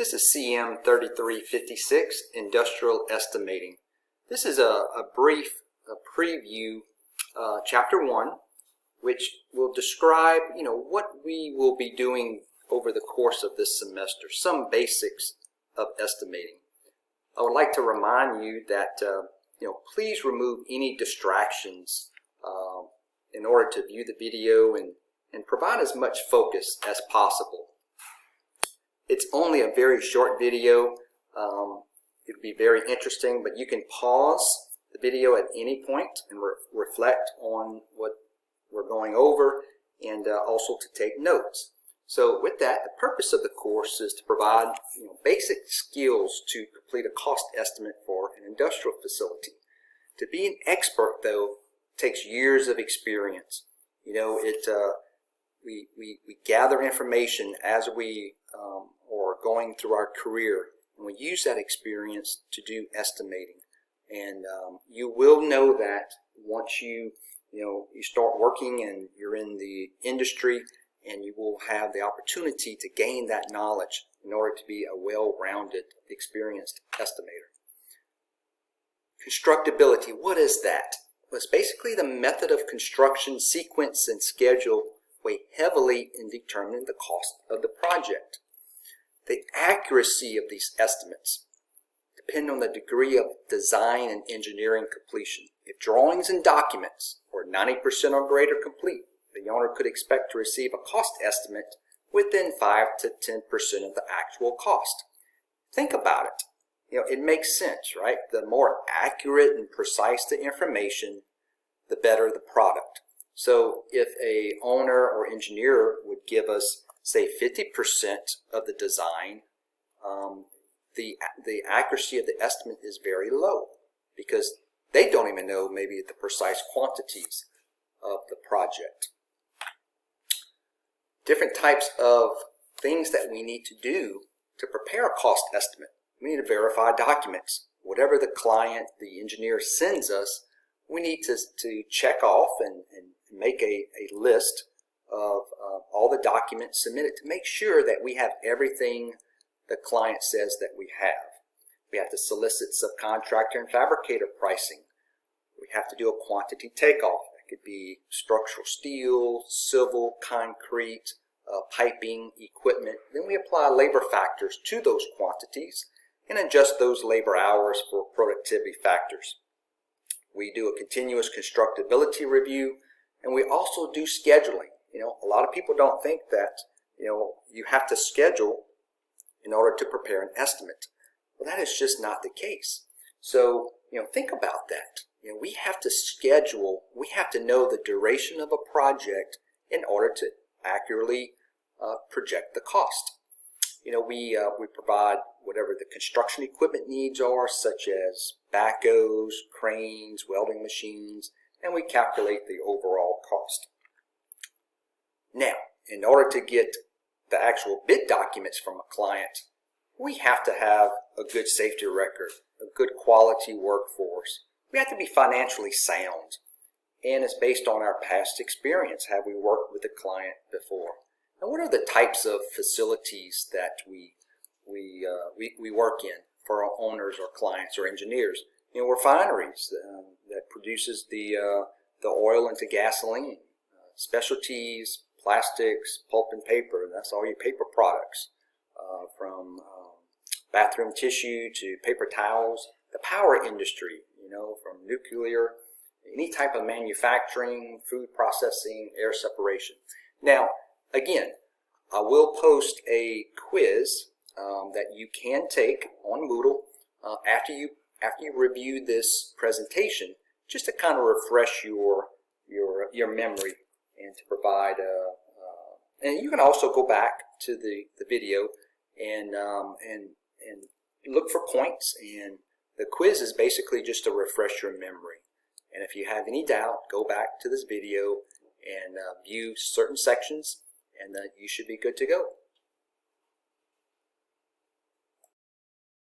This is CM3356, Industrial Estimating. This is a brief preview, Chapter 1, which will describe, what we will be doing over the course of this semester, some basics of estimating. I would like to remind you that, please remove any distractions in order to view the video and provide as much focus as possible. It's only a very short video. It'll be very interesting, but you can pause the video at any point and reflect on what we're going over, and also to take notes. So with that, the purpose of the course is to provide basic skills to complete a cost estimate for an industrial facility. To be an expert, though, takes years of experience. We gather information as we are going through our career, and we use that experience to do estimating. And you will know that once you start working and you're in the industry, and you will have the opportunity to gain that knowledge in order to be a well-rounded, experienced estimator. Constructability, what is that? Well, it's basically the method of construction, sequence, and schedule weigh heavily in determining the cost of the project. The accuracy of these estimates depend on the degree of design and engineering completion. If drawings and documents are 90% or greater complete, the owner could expect to receive a cost estimate within 5 to 10% of the actual cost. Think about it. It makes sense, right? The more accurate and precise the information, the better the product. So if a owner or engineer would give us, say, 50% of the design, the accuracy of the estimate is very low, because they don't even know maybe the precise quantities of the project. Different types of things that we need to do to prepare a cost estimate. We need to verify documents. Whatever the client, the engineer sends us, we need to check off and make a list of all the documents submitted to make sure that we have everything the client says that we have. We have to solicit subcontractor and fabricator pricing. We have to do a quantity takeoff. It could be structural steel, civil, concrete, piping, equipment. Then we apply labor factors to those quantities and adjust those labor hours for productivity factors. We do a continuous constructability review, and we also do scheduling. A lot of people don't think that, you have to schedule in order to prepare an estimate. Well, that is just not the case. So, think about that. We have to schedule, we have to know the duration of a project in order to accurately project the cost. We provide whatever the construction equipment needs are, such as backhoes, cranes, welding machines, and we calculate the overall cost. Now, in order to get the actual bid documents from a client, we have to have a good safety record, a good quality workforce. We have to be financially sound, and it's based on our past experience. Have we worked with the client before? And what are the types of facilities that we work in for our owners or clients or engineers? Refineries that produces the oil into gasoline, specialties, plastics, pulp and paper. That's all your paper products, from bathroom tissue to paper towels. The power industry, from nuclear, any type of manufacturing, food processing, air separation. Now, again, I will post a quiz that you can take on Moodle after you review this presentation, just to kind of refresh your memory and to provide and you can also go back to the video and look for points, and the quiz is basically just to refresh your memory. And if you have any doubt, go back to this video and view certain sections, and you should be good to go.